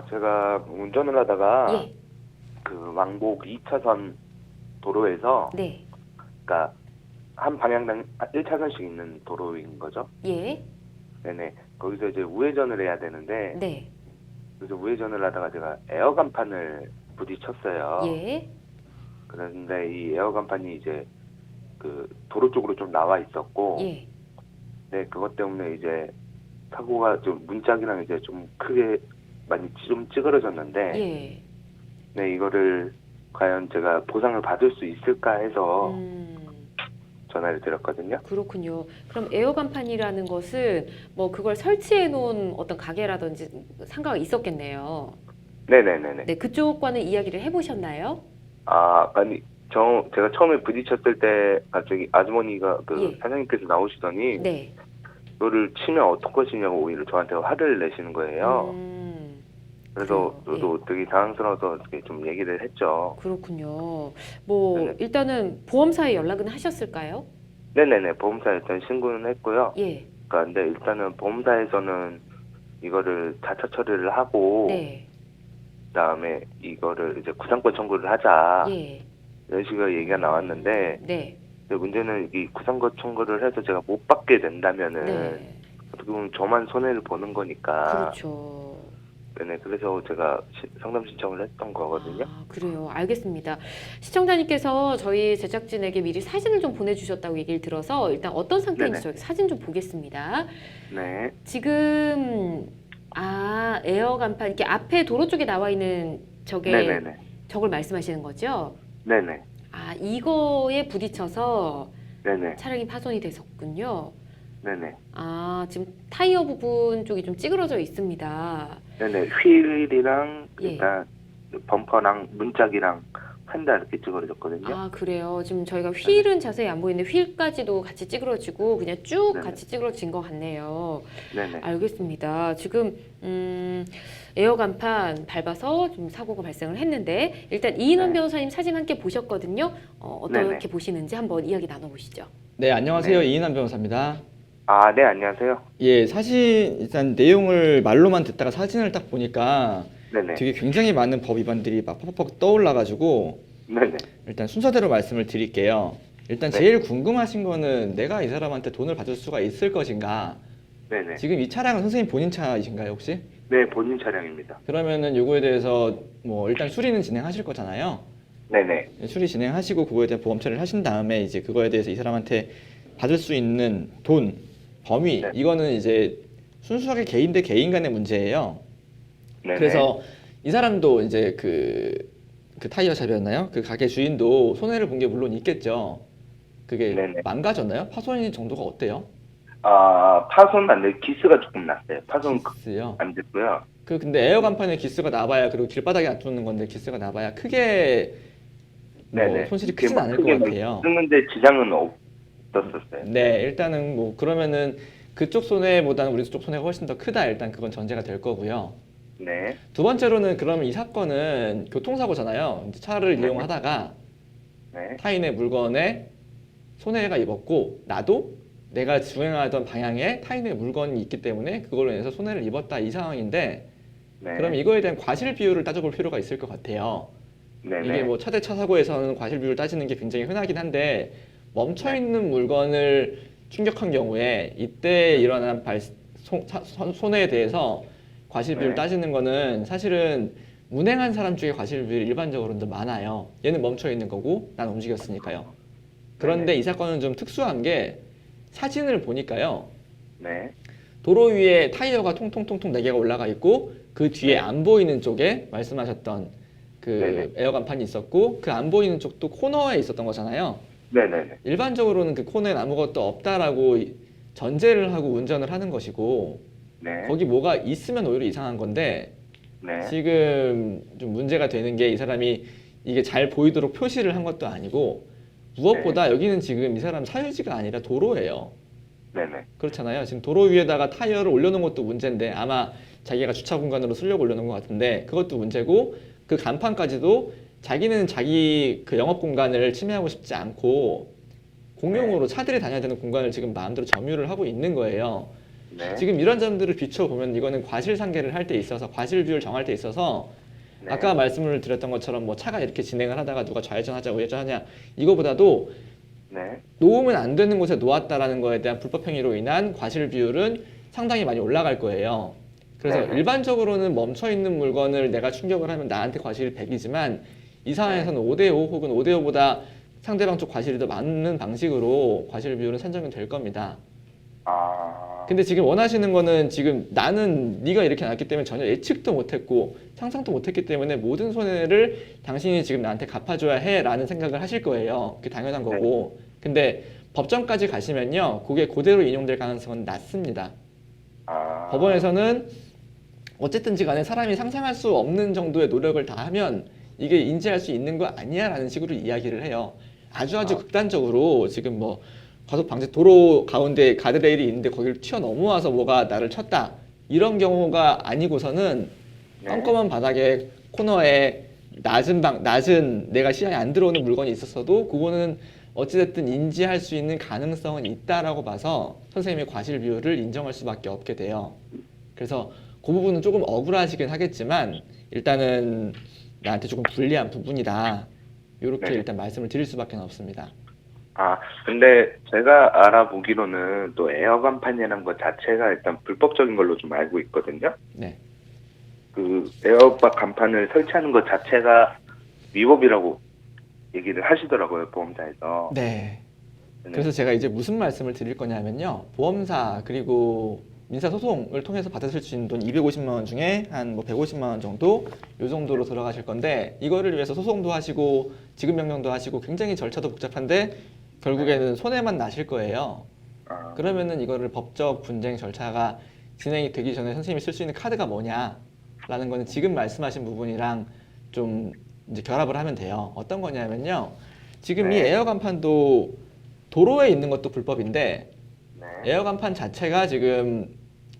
제가 운전을 하다가 예. 그 왕복 2차선 도로에서, 네. 그러니까 한 방향당 1차선씩 있는 도로인 거죠. 예. 네네. 거기서 이제 우회전을 해야 되는데, 네. 그래서 우회전을 하다가 제가 에어 간판을 부딪혔어요. 예. 그런데 이 에어 간판이 이제 그 도로 쪽으로 좀 나와 있었고, 예. 네, 그것 때문에 이제 사고가 좀 문짝이랑 이제 좀 크게 많이 좀 찌그러졌는데, 예. 네, 이거를 과연 제가 보상을 받을 수 있을까 해서 전화를 드렸거든요. 그렇군요. 그럼 에어 간판이라는 것은 뭐 그걸 설치해 놓은 어떤 가게라든지 상가가 있었겠네요. 네네네네. 네, 그쪽과는 이야기를 해보셨나요? 아니, 제가 처음에 부딪혔을 때 갑자기 아주머니가 그 예. 사장님께서 나오시더니, 네. 너를 치면 어떡하시냐고 오히려 저한테 화를 내시는 거예요. 그래서 그래요. 예. 저도 되게 당황스러워서 이렇게 좀 얘기를 했죠. 그렇군요. 뭐 네네. 일단은 보험사에 연락은 하셨을까요? 네네네. 보험사에 일단 신고는 했고요. 예. 그러니까 근데 일단은 보험사에서는 이거를 자차 처리를 하고, 네. 그다음에 이거를 이제 구상권 청구를 하자. 예. 이런 식으로 얘기가 나왔는데, 네. 근데 문제는 이 구상권 청구를 해서 제가 못 받게 된다면은 네. 어떻게 보면 저만 손해를 보는 거니까. 그렇죠. 네네. 그래서 제가 상담 신청을 했던 거거든요. 그래요. 알겠습니다. 시청자님께서 저희 제작진에게 미리 사진을 좀 보내주셨다고 얘기를 들어서 일단 어떤 상태인지 네네. 저희 사진 좀 보겠습니다. 네. 지금 에어 간판 이렇게 앞에 도로 쪽에 나와 있는 네네네. 저걸 말씀하시는 거죠? 네네. 이거에 부딪혀서 네네. 차량이 파손이 됐었군요. 네네. 지금 타이어 부분 쪽이 좀 찌그러져 있습니다. 네네. 휠이랑 예. 일단 범퍼랑 문짝이랑 펜다 이렇게 찌그러졌거든요. 그래요. 지금 저희가 휠은 자세히 안 보이는데 휠까지도 같이 찌그러지고 그냥 쭉 네네. 같이 찌그러진 것 같네요. 네네. 알겠습니다. 지금 에어 간판 밟아서 좀 사고가 발생을 했는데 일단 이인원 네. 변호사님 사진 함께 보셨거든요. 어떻게 네네. 보시는지 한번 이야기 나눠보시죠. 네, 안녕하세요. 네. 이인환 변호사입니다. 네, 안녕하세요. 예, 사실 일단 내용을 말로만 듣다가 사진을 딱 보니까 네네. 되게 굉장히 많은 법 위반들이 막 퍽퍽 떠올라가지고 네네. 일단 순서대로 말씀을 드릴게요. 일단 네. 제일 궁금하신 거는 내가 이 사람한테 돈을 받을 수가 있을 것인가? 네네. 지금 이 차량은 선생님 본인 차이신가요, 혹시? 네, 본인 차량입니다. 그러면은 요거에 대해서 뭐 일단 수리는 진행하실 거잖아요. 네네. 수리 진행하시고 그거에 대한 보험 처리를 하신 다음에 이제 그거에 대해서 이 사람한테 받을 수 있는 돈, 범위, 네. 이거는 이제 순수하게 개인 대 개인 간의 문제예요. 네네. 그래서 이 사람도 이제 그 타이어 샵이었나요? 그 가게 주인도 손해를 본 게 물론 있겠죠. 그게 네네. 망가졌나요? 파손 정도가 어때요? 파손 안 돼. 기스가 조금 났어요. 파손 기스요. 안 됐고요. 근데 에어 간판에 기스가 나봐야, 그리고 길바닥에 놔두는 건데 기스가 나봐야 크게 뭐 네네. 손실이 이렇게 크진 막 않을 것 크게 막 같아요. 쓰는데 지장은 없었어요. 네, 일단은 뭐 그러면은 그쪽 손해보다는 우리 쪽 손해가 훨씬 더 크다. 일단 그건 전제가 될 거고요. 네. 두 번째로는 그러면 이 사건은 교통사고잖아요. 이제 차를 네. 이용하다가 네. 타인의 물건에 손해가 입었고 나도 내가 주행하던 방향에 타인의 물건이 있기 때문에 그걸로 인해서 손해를 입었다, 이 상황인데, 네. 그럼 이거에 대한 과실 비율을 따져볼 필요가 있을 것 같아요. 네네. 이게 뭐 차 대 차 사고에서는 과실 비율을 따지는 게 굉장히 흔하긴 한데, 멈춰 있는 물건을 충격한 경우에 이때 일어난 손해에 대해서 과실 비율을 네. 따지는 거는 사실은 운행한 사람 쪽에 과실 비율이 일반적으로는 더 많아요. 얘는 멈춰 있는 거고 난 움직였으니까요. 그런데 네네. 이 사건은 좀 특수한 게 사진을 보니까요. 네. 도로 위에 타이어가 통통통통 4개가 올라가 있고 그 뒤에 네. 안 보이는 쪽에 말씀하셨던 그 네네. 에어 간판이 있었고, 그 안 보이는 쪽도 코너에 있었던 거잖아요. 네네네. 일반적으로는 그 코너에 아무것도 없다라고 전제를 하고 운전을 하는 것이고, 네. 거기 뭐가 있으면 오히려 이상한 건데, 네. 지금 좀 문제가 되는 게 이 사람이 이게 잘 보이도록 표시를 한 것도 아니고, 무엇보다 여기는 지금 이 사람 사유지가 아니라 도로예요. 네네. 그렇잖아요. 지금 도로 위에다가 타이어를 올려놓은 것도 문제인데, 아마 자기가 주차 공간으로 쓰려고 올려놓은 것 같은데 그것도 문제고, 그 간판까지도 자기는 자기 그 영업 공간을 침해하고 싶지 않고 공용으로 차들이 다녀야 되는 공간을 지금 마음대로 점유를 하고 있는 거예요. 네. 지금 이런 점들을 비춰보면 이거는 과실상계를 할 때 있어서 과실 비율 정할 때 있어서 네. 아까 말씀을 드렸던 것처럼 뭐 차가 이렇게 진행을 하다가 누가 좌회전하자 우회전하냐 이거보다도 네. 놓으면 안 되는 곳에 놓았다라는 거에 대한 불법 행위로 인한 과실 비율은 상당히 많이 올라갈 거예요. 그래서 네네. 일반적으로는 멈춰 있는 물건을 내가 충격을 하면 나한테 과실이 100이지만 이 상황에서는 5대5 혹은 5대5보다 상대방 쪽 과실이 더 많은 방식으로 과실 비율은 산정이 될 겁니다. 아. 근데 지금 원하시는 거는 지금 나는 네가 이렇게 놨기 때문에 전혀 예측도 못했고 상상도 못했기 때문에 모든 손해를 당신이 지금 나한테 갚아줘야 해라는 생각을 하실 거예요. 그게 당연한 거고. 근데 법정까지 가시면요, 그게 그대로 인용될 가능성은 낮습니다. 아. 법원에서는 어쨌든지 간에 사람이 상상할 수 없는 정도의 노력을 다하면 이게 인지할 수 있는 거 아니야 라는 식으로 이야기를 해요. 아주 극단적으로 지금 뭐 과속 방지 도로 가운데 가드레일이 있는데 거기를 튀어 넘어와서 뭐가 나를 쳤다 이런 경우가 아니고서는 네. 껌껌한 바닥에 코너에 낮은 내가 시야에 안 들어오는 물건이 있었어도 그거는 어찌됐든 인지할 수 있는 가능성은 있다라고 봐서 선생님의 과실 비율을 인정할 수밖에 없게 돼요. 그래서 그 부분은 조금 억울하시긴 하겠지만 일단은 나한테 조금 불리한 부분이다. 이렇게 네. 일단 말씀을 드릴 수밖에 없습니다. 아, 근데 제가 알아보기로는 또 에어 간판이라는 것 자체가 일단 불법적인 걸로 좀 알고 있거든요. 네. 그 에어박 간판을 설치하는 것 자체가 위법이라고 얘기를 하시더라고요, 보험사에서. 네. 네. 그래서 제가 이제 무슨 말씀을 드릴 거냐면요. 보험사 그리고 민사소송을 통해서 받으실 수 있는 돈 250만 원 중에 한 뭐 150만 원 정도 요 정도로 들어가실 건데 이거를 위해서 소송도 하시고 지급명령도 하시고 굉장히 절차도 복잡한데 결국에는 손해만 나실 거예요. 아, 그러면은 이거를 법적 분쟁 절차가 진행이 되기 전에 선생님이 쓸 수 있는 카드가 뭐냐라는 거는 지금 말씀하신 부분이랑 좀 이제 결합을 하면 돼요. 어떤 거냐면요. 지금 이 네. 에어 간판도 도로에 있는 것도 불법인데 네. 에어 간판 자체가 지금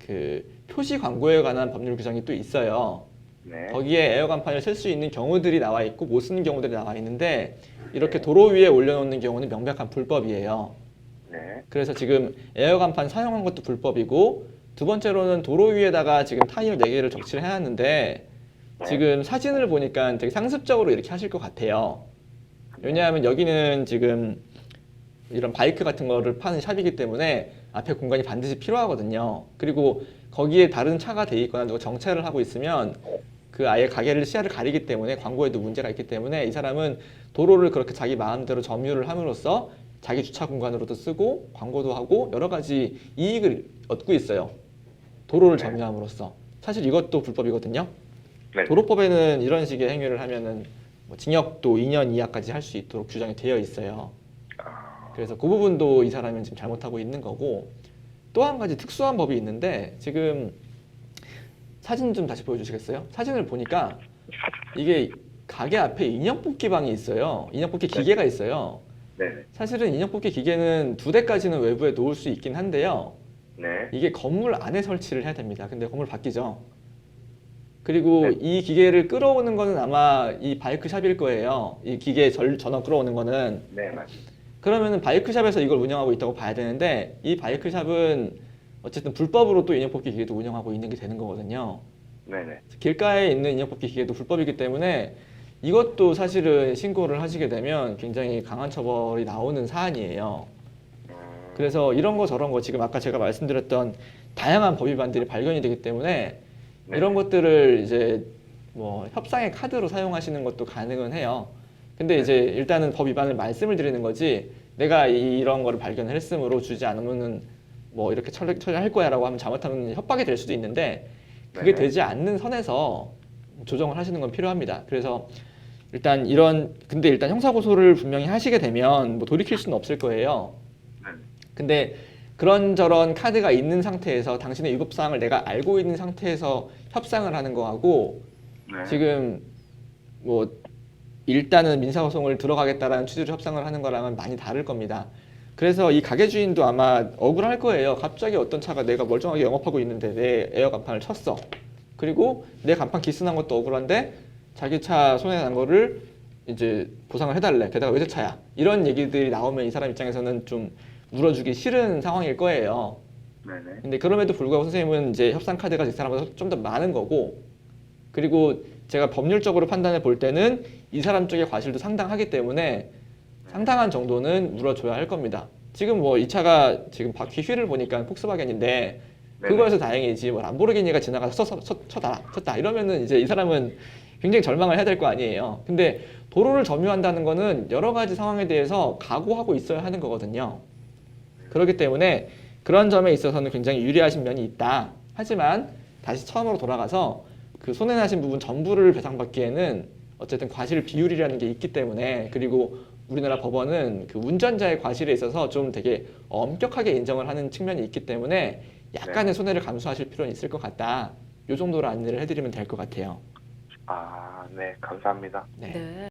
그 표시 광고에 관한 법률 규정이 또 있어요. 네. 거기에 에어 간판을 쓸 수 있는 경우들이 나와 있고 못 쓰는 경우들이 나와 있는데 이렇게 네. 도로 위에 올려놓는 경우는 명백한 불법이에요. 네. 그래서 지금 에어 간판 사용한 것도 불법이고 두 번째로는 도로 위에다가 지금 타이어 4개를 적치를 해놨는데 네. 지금 사진을 보니까 되게 상습적으로 이렇게 하실 것 같아요. 왜냐하면 여기는 지금 이런 바이크 같은 거를 파는 샵이기 때문에 앞에 공간이 반드시 필요하거든요. 그리고 거기에 다른 차가 돼 있거나 누가 정차를 하고 있으면 그 아예 가게를 시야를 가리기 때문에 광고에도 문제가 있기 때문에 이 사람은 도로를 그렇게 자기 마음대로 점유를 함으로써 자기 주차 공간으로도 쓰고 광고도 하고 여러 가지 이익을 얻고 있어요. 도로를 네. 점유함으로써. 사실 이것도 불법이거든요. 네. 도로법에는 이런 식의 행위를 하면은 뭐 징역도 2년 이하까지 할 수 있도록 규정이 되어 있어요. 그래서 그 부분도 이 사람은 지금 잘못하고 있는 거고 또 한 가지 특수한 법이 있는데 지금 사진 좀 다시 보여주시겠어요? 사진을 보니까 이게 가게 앞에 인형 뽑기 방이 있어요. 인형 뽑기 기계가 있어요. 네. 사실은 인형 뽑기 기계는 2대까지는 외부에 놓을 수 있긴 한데요. 네. 이게 건물 안에 설치를 해야 됩니다. 근데 건물 바뀌죠. 그리고 네. 이 기계를 끌어오는 거는 아마 이 바이크 샵일 거예요. 이 기계 전원 끌어오는 거는. 네, 맞습니다. 그러면은 바이크샵에서 이걸 운영하고 있다고 봐야 되는데 이 바이크샵은 어쨌든 불법으로 또 인형 뽑기 기계도 운영하고 있는 게 되는 거거든요. 네, 네. 길가에 있는 인형 뽑기 기계도 불법이기 때문에 이것도 사실은 신고를 하시게 되면 굉장히 강한 처벌이 나오는 사안이에요. 그래서 이런 거 저런 거 지금 아까 제가 말씀드렸던 다양한 법 위반들이 발견이 되기 때문에 네. 이런 것들을 이제 뭐 협상의 카드로 사용하시는 것도 가능은 해요. 근데 이제 일단은 법 위반을 말씀을 드리는 거지 내가 이런 거를 발견을 했으므로 주지 않으면은 뭐 이렇게 처리할 거야라고 하면 잘못하면 협박이 될 수도 있는데 그게 네. 되지 않는 선에서 조정을 하시는 건 필요합니다. 그래서 일단 근데 일단 형사고소를 분명히 하시게 되면 뭐 돌이킬 수는 없을 거예요. 네. 근데 그런저런 카드가 있는 상태에서 당신의 위법사항을 내가 알고 있는 상태에서 협상을 하는 거하고 네. 지금 뭐 일단은 민사소송을 들어가겠다라는 취지로 협상을 하는 거랑은 많이 다를 겁니다. 그래서 이 가게 주인도 아마 억울할 거예요. 갑자기 어떤 차가 내가 멀쩡하게 영업하고 있는데 내 에어 간판을 쳤어. 그리고 내 간판 기스난 것도 억울한데 자기 차 손해 난 거를 이제 보상을 해달래. 게다가 외제차야. 이런 얘기들이 나오면 이 사람 입장에서는 좀 물어주기 싫은 상황일 거예요. 네네. 근데 그럼에도 불구하고 선생님은 이제 협상 카드가 이 사람보다 좀 더 많은 거고, 그리고 제가 법률적으로 판단해 볼 때는 이 사람 쪽의 과실도 상당하기 때문에 상당한 정도는 물어줘야 할 겁니다. 지금 뭐 이 차가 지금 바퀴 휠을 보니까 폭스바겐인데 네네. 그거에서 다행이지 뭐 람보르기니가 지나가서 쳤다 이러면은 이제 이 사람은 굉장히 절망을 해야 될 거 아니에요. 근데 도로를 점유한다는 거는 여러 가지 상황에 대해서 각오하고 있어야 하는 거거든요. 그렇기 때문에 그런 점에 있어서는 굉장히 유리하신 면이 있다. 하지만 다시 처음으로 돌아가서 그 손해나신 부분 전부를 배상받기에는 어쨌든 과실 비율이라는 게 있기 때문에, 그리고 우리나라 법원은 그 운전자의 과실에 있어서 좀 되게 엄격하게 인정을 하는 측면이 있기 때문에 약간의 손해를 감수하실 필요는 있을 것 같다. 이 정도로 안내를 해드리면 될 것 같아요. 아, 네, 감사합니다. 네. 네.